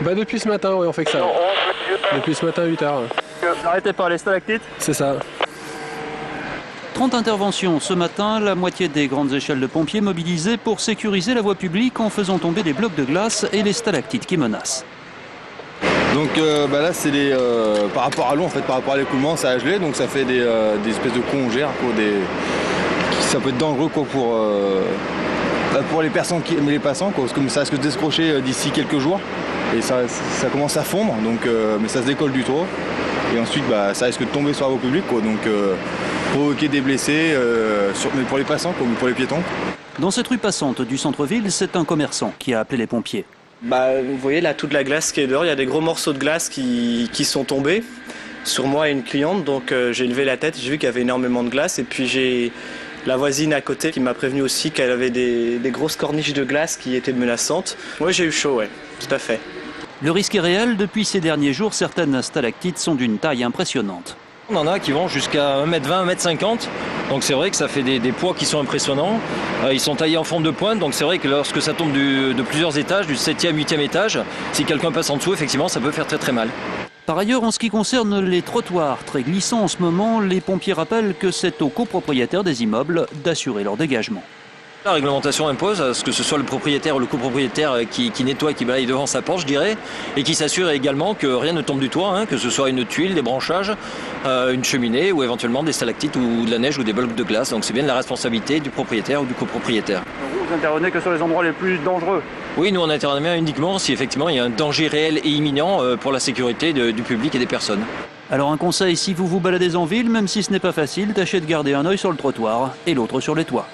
Bah depuis ce matin, oui, on fait que ça. Depuis ce matin, 8 h. Arrêtez par les stalactites. C'est ça. 30 interventions ce matin, la moitié des grandes échelles de pompiers mobilisées pour sécuriser la voie publique en faisant tomber des blocs de glace et les stalactites qui menacent. Donc là c'est par rapport à l'eau, en fait, par rapport à l'écoulement, ça a gelé, donc ça fait des espèces de congères, ça peut être dangereux quoi, pour les personnes mais les passants, quoi, parce que ça risque de se décrocher d'ici quelques jours et ça commence à fondre, donc, mais ça se décolle du toit et ensuite ça risque de tomber sur la voie publique, quoi, donc provoquer des blessés, mais pour les passants comme pour les piétons. Dans cette rue passante du centre-ville, c'est un commerçant qui a appelé les pompiers. Vous voyez là toute la glace qui est dehors, il y a des gros morceaux de glace qui sont tombés sur moi et une cliente, donc j'ai levé la tête, j'ai vu qu'il y avait énormément de glace et puis j'ai la voisine à côté qui m'a prévenu aussi qu'elle avait des grosses corniches de glace qui étaient menaçantes. Oui, j'ai eu chaud, ouais, tout à fait. Le risque est réel, depuis ces derniers jours, certaines stalactites sont d'une taille impressionnante. On en a qui vont jusqu'à 1m20, 1m50, donc c'est vrai que ça fait des poids qui sont impressionnants. Ils sont taillés en forme de pointe, donc c'est vrai que lorsque ça tombe de plusieurs étages, du 7e, 8e étage, si quelqu'un passe en dessous, effectivement, ça peut faire très très mal. Par ailleurs, en ce qui concerne les trottoirs très glissants en ce moment, les pompiers rappellent que c'est aux copropriétaires des immeubles d'assurer leur dégagement. La réglementation impose à ce que ce soit le propriétaire ou le copropriétaire qui nettoie, qui balaye devant sa porte, je dirais, et qui s'assure également que rien ne tombe du toit, que ce soit une tuile, des branchages, une cheminée ou éventuellement des stalactites ou de la neige ou des blocs de glace. Donc c'est bien de la responsabilité du propriétaire ou du copropriétaire. Vous intervenez que sur les endroits les plus dangereux? Oui, nous on intervient uniquement si effectivement il y a un danger réel et imminent pour la sécurité du public et des personnes. Alors un conseil, si vous vous baladez en ville, même si ce n'est pas facile, tâchez de garder un œil sur le trottoir et l'autre sur les toits.